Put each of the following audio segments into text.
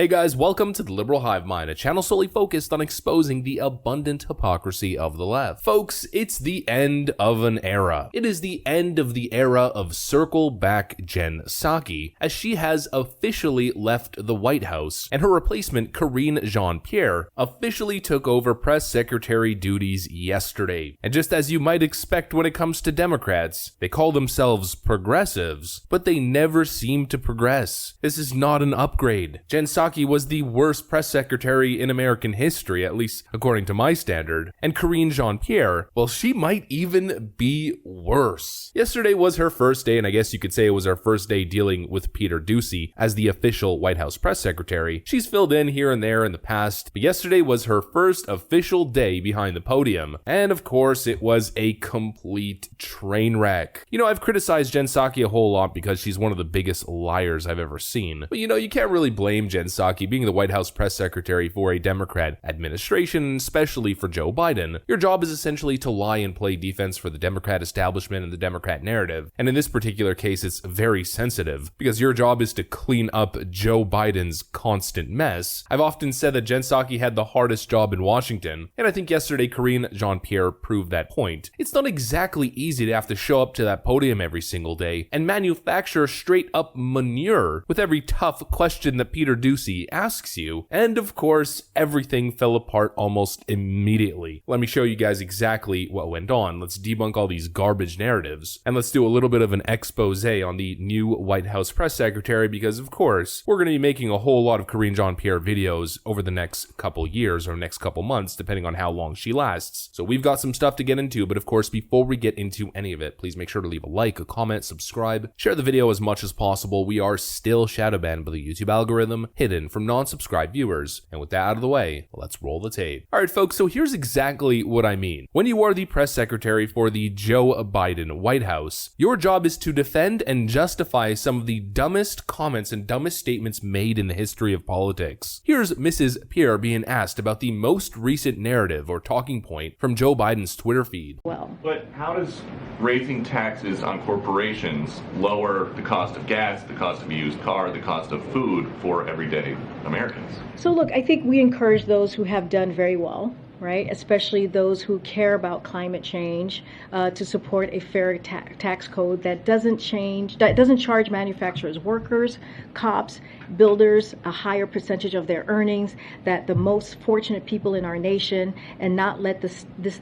Hey guys, welcome to the Liberal Hive Mind, a channel solely focused on exposing the abundant hypocrisy of the left. Folks, it's the end of an era. It is the end of the era of circle back Jen Psaki, as she has officially left the White House, and her replacement, Karine Jean-Pierre, officially took over press secretary duties yesterday. And just as you might expect when it comes to Democrats, they call themselves progressives, but they never seem to progress. This is not an upgrade. Jen Psaki was the worst press secretary in American history, at least according to my standard, and Karine Jean-Pierre, well, she might even be worse. Yesterday was her first day, and I guess you could say it was her first day dealing with Peter Doocy as the official White House press secretary. She's filled in here and there in the past, but yesterday was her first official day behind the podium, and of course it was a complete train wreck. You know, I've criticized Jen Psaki a whole lot because she's one of the biggest liars I've ever seen, but you can't really blame Jen Psaki being the White House press secretary for a Democrat administration, especially for Joe Biden. Your job is essentially to lie and play defense for the Democrat establishment and the Democrat narrative. And in this particular case, it's very sensitive because your job is to clean up Joe Biden's constant mess. I've often said that Jen Psaki had the hardest job in Washington, and I think yesterday Karine Jean-Pierre proved that point. It's not exactly easy to have to show up to that podium every single day and manufacture straight up manure with every tough question that Peter Doocy asks you, and of course everything fell apart almost immediately. Let me show you guys exactly what went on. Let's debunk all these garbage narratives, and let's do a little bit of an expose on the new White House press secretary, because of course we're going to be making a whole lot of Karine Jean-Pierre videos over the next couple years or next couple months, depending on how long she lasts. So we've got some stuff to get into, but of course before we get into any of it, please make sure to leave a like, a comment, subscribe, share the video as much as possible. We are still shadow banned by the YouTube algorithm, hidden from non-subscribed viewers. And with that out of the way, let's roll the tape. Alright folks, so here's exactly what I mean. When you are the press secretary for the Joe Biden White House, your job is to defend and justify some of the dumbest comments and dumbest statements made in the history of politics. Here's Mrs. Pierre being asked about the most recent narrative or talking point from Joe Biden's Twitter feed. But how does raising taxes on corporations lower the cost of gas, the cost of a used car, the cost of food for everyday Americans? So look, I think we encourage those who have done very well, right? Especially those who care about climate change, to support a fair tax code that doesn't charge manufacturers, workers, cops, builders a higher percentage of their earnings, that the most fortunate people in our nation, and not let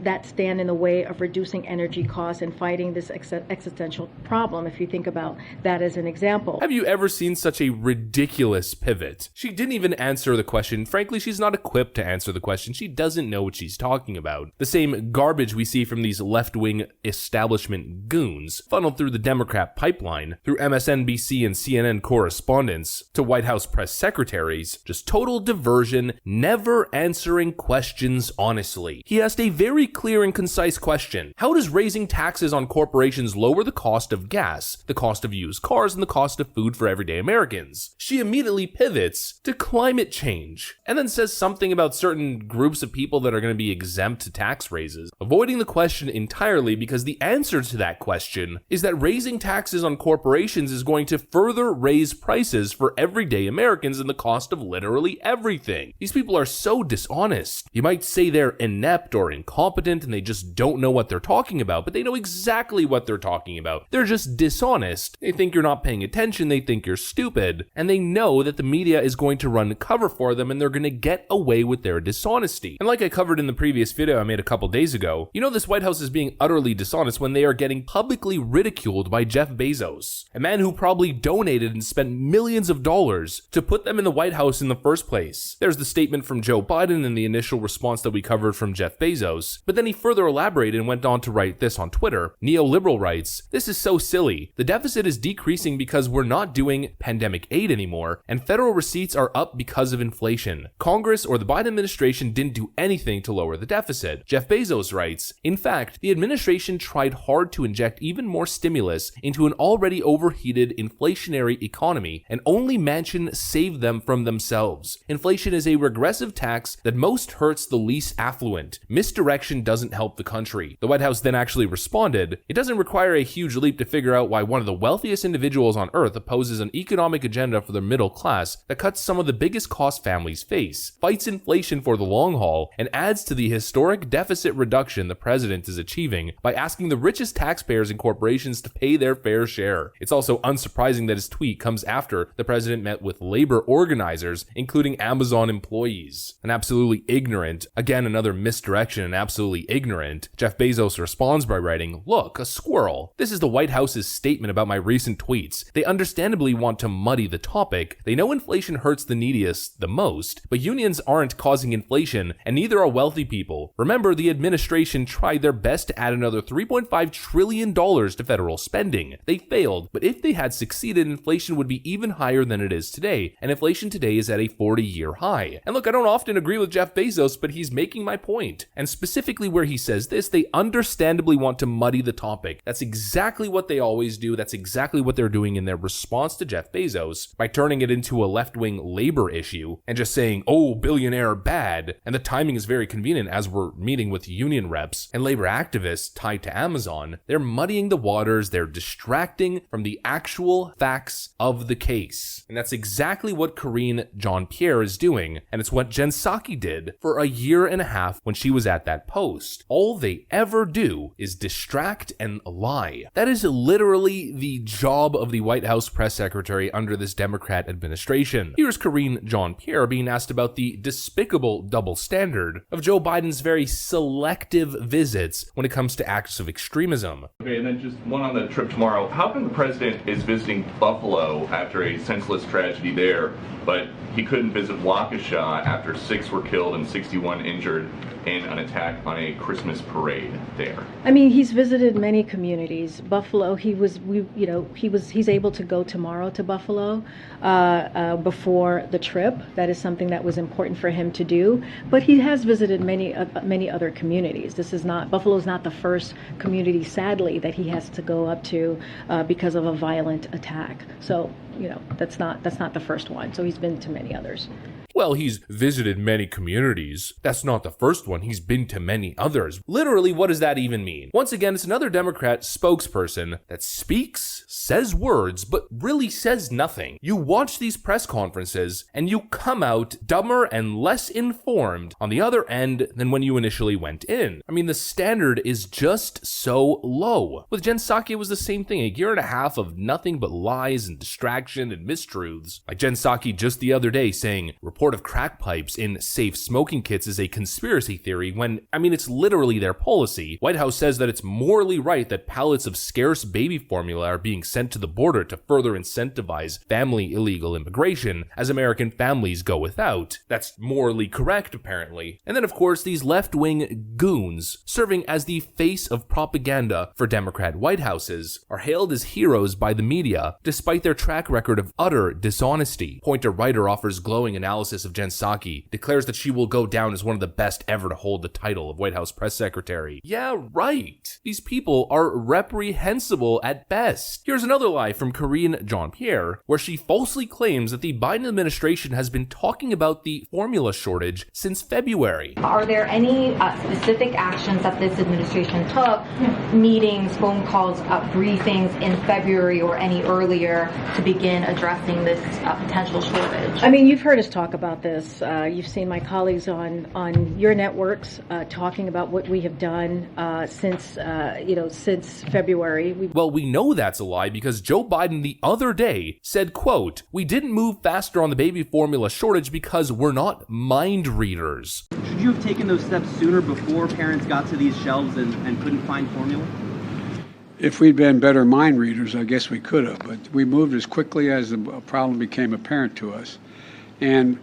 that stand in the way of reducing energy costs and fighting this existential problem, if you think about that as an example. Have you ever seen such a ridiculous pivot? She didn't even answer the question. Frankly, she's not equipped to answer the question. She doesn't know what she's talking about. The same garbage we see from these left-wing establishment goons funneled through the Democrat pipeline, through MSNBC and CNN correspondents, to White House press secretaries, just total diversion, never answering questions honestly. He asked a very clear and concise question. How does raising taxes on corporations lower the cost of gas, the cost of used cars, and the cost of food for everyday Americans? She immediately pivots to climate change, and then says something about certain groups of people that are going to be exempt to tax raises, avoiding the question entirely because the answer to that question is that raising taxes on corporations is going to further raise prices for everyday Americans and the cost of literally everything. These people are so dishonest. You might say they're inept or incompetent and they just don't know what they're talking about, but they know exactly what they're talking about. They're just dishonest. They think you're not paying attention, they think you're stupid, and they know that the media is going to run cover for them and they're going to get away with their dishonesty. And like I covered in the previous video I made a couple days ago, this White House is being utterly dishonest when they are getting publicly ridiculed by Jeff Bezos, a man who probably donated and spent millions of dollars to put them in the White House in the first place. There's the statement from Joe Biden and the initial response that we covered from Jeff Bezos, but then he further elaborated and went on to write this on Twitter. Neoliberal writes, "This is so silly. The deficit is decreasing because we're not doing pandemic aid anymore, and federal receipts are up because of inflation. Congress or the Biden administration didn't do anything anything to lower the deficit. Jeff Bezos writes, "In fact, the administration tried hard to inject even more stimulus into an already overheated inflationary economy, and only Manchin saved them from themselves. Inflation is a regressive tax that most hurts the least affluent. Misdirection doesn't help the country." The White House then actually responded, "It doesn't require a huge leap to figure out why one of the wealthiest individuals on earth opposes an economic agenda for the middle class that cuts some of the biggest costs families face, fights inflation for the long haul, and adds to the historic deficit reduction the president is achieving by asking the richest taxpayers and corporations to pay their fair share." It's also unsurprising that his tweet comes after the president met with labor organizers, including Amazon employees. And absolutely ignorant, again another misdirection and absolutely ignorant, Jeff Bezos responds by writing, "Look, a squirrel. This is the White House's statement about my recent tweets. They understandably want to muddy the topic. They know inflation hurts the neediest the most, but unions aren't causing inflation, and neither are wealthy people. Remember, the administration tried their best to add another $3.5 trillion to federal spending. They failed, but if they had succeeded, inflation would be even higher than it is today, and inflation today is at a 40-year high." And look, I don't often agree with Jeff Bezos, but he's making my point. And specifically where he says this, they understandably want to muddy the topic. That's exactly what they always do. That's exactly what they're doing in their response to Jeff Bezos by turning it into a left-wing labor issue and just saying, "Oh, billionaire bad." And the timing is very convenient as we're meeting with union reps and labor activists tied to Amazon. They're muddying the waters. They're distracting from the actual facts of the case. And that's exactly what Karine Jean-Pierre is doing. And it's what Jen Psaki did for a year and a half when she was at that post. All they ever do is distract and lie. That is literally the job of the White House press secretary under this Democrat administration. Here's Karine Jean-Pierre being asked about the despicable double standard of Joe Biden's very selective visits when it comes to acts of extremism. Okay, and then just one on the trip tomorrow. How come the president is visiting Buffalo after a senseless tragedy there, but he couldn't visit Waukesha after 6 were killed and 61 injured in an attack on a Christmas parade there? I mean, he's visited many communities. Buffalo, he's able to go tomorrow to Buffalo before the trip. That is something that was important for him to do. But he has visited many other communities. Buffalo's not the first community, sadly, that he has to go up to because of a violent attack. So, that's not the first one. So he's been to many others. Well, he's visited many communities. That's not the first one. He's been to many others. Literally, what does that even mean? Once again, it's another Democrat spokesperson that speaks, says words, but really says nothing. You watch these press conferences, and you come out dumber and less informed on the other end than when you initially went in. I mean, the standard is just so low. With Jen Psaki, it was the same thing. A year and a half of nothing but lies and distraction and mistruths. Like Jen Psaki just the other day saying, report of crack pipes in safe smoking kits is a conspiracy theory when, it's literally their policy. White House says that it's morally right that pallets of scarce baby formula are being sent to the border to further incentivize family illegal immigration as American families go without. That's morally correct, apparently. And then, of course, these left-wing goons, serving as the face of propaganda for Democrat White Houses, are hailed as heroes by the media, despite their track record of utter dishonesty. Pointer Writer offers glowing analysis of Jen Psaki, declares that she will go down as one of the best ever to hold the title of White House press secretary. Yeah, right. These people are reprehensible at best. Here's another lie from Karine Jean-Pierre, where she falsely claims that the Biden administration has been talking about the formula shortage since February. Are there any specific actions that this administration took, meetings, phone calls, briefings in February or any earlier to begin addressing this potential shortage? You've heard us talk about this. You've seen my colleagues on your networks talking about what we have done since February. Well, we know that's a lie because Joe Biden the other day said, quote, "We didn't move faster on the baby formula shortage because we're not mind readers." Should you have taken those steps sooner before parents got to these shelves and couldn't find formula? If we'd been better mind readers, I guess we could have, but we moved as quickly as the problem became apparent to us. And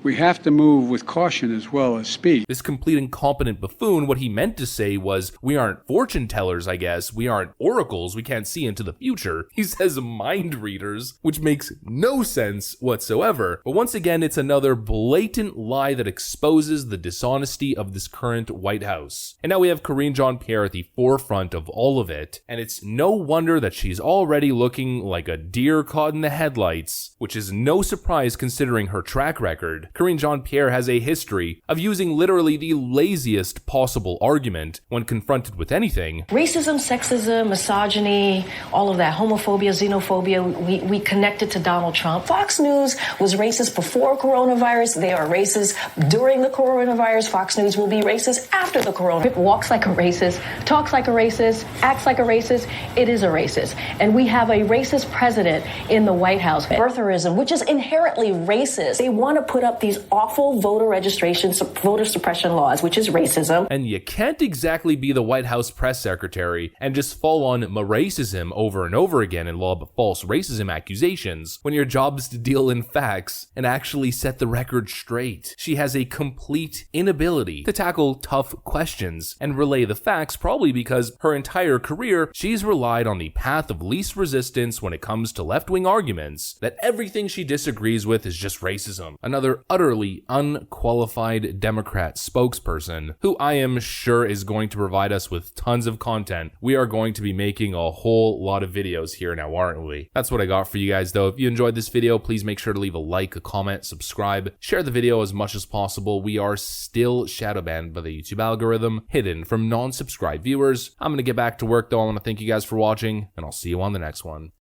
we have to move with caution as well as speed. This complete incompetent buffoon, what he meant to say was, we aren't fortune tellers, I guess. We aren't oracles. We can't see into the future. He says mind readers, which makes no sense whatsoever. But once again, it's another blatant lie that exposes the dishonesty of this current White House. And now we have Karine Jean-Pierre at the forefront of all of it, and it's no wonder that she's already looking like a deer caught in the headlights, which is no surprise considering her track record. Karine Jean-Pierre has a history of using literally the laziest possible argument when confronted with anything. Racism, sexism, misogyny, all of that, homophobia, xenophobia, we connected to Donald Trump. Fox News was racist before coronavirus. They are racist during the coronavirus. Fox News will be racist after the coronavirus. Walks like a racist, talks like a racist, acts like a racist. It is a racist. And we have a racist president in the White House. Birtherism, which is inherently racist. They want to put up these awful voter registration, voter suppression laws, which is racism. And you can't exactly be the White House press secretary and just fall on racism over and over again and lob false racism accusations when your job is to deal in facts and actually set the record straight. She has a complete inability to tackle tough questions and relay the facts, probably because her entire career she's relied on the path of least resistance when it comes to left-wing arguments, that everything she disagrees with is just racism. Another utterly unqualified Democrat spokesperson who I am sure is going to provide us with tons of content. We are going to be making a whole lot of videos here now, aren't we? That's what I got for you guys though. If you enjoyed this video, please make sure to leave a like, a comment, subscribe, share the video as much as possible. We are still shadow banned by the YouTube algorithm, hidden from non-subscribed viewers. I'm gonna get back to work though. I want to thank you guys for watching, and I'll see you on the next one.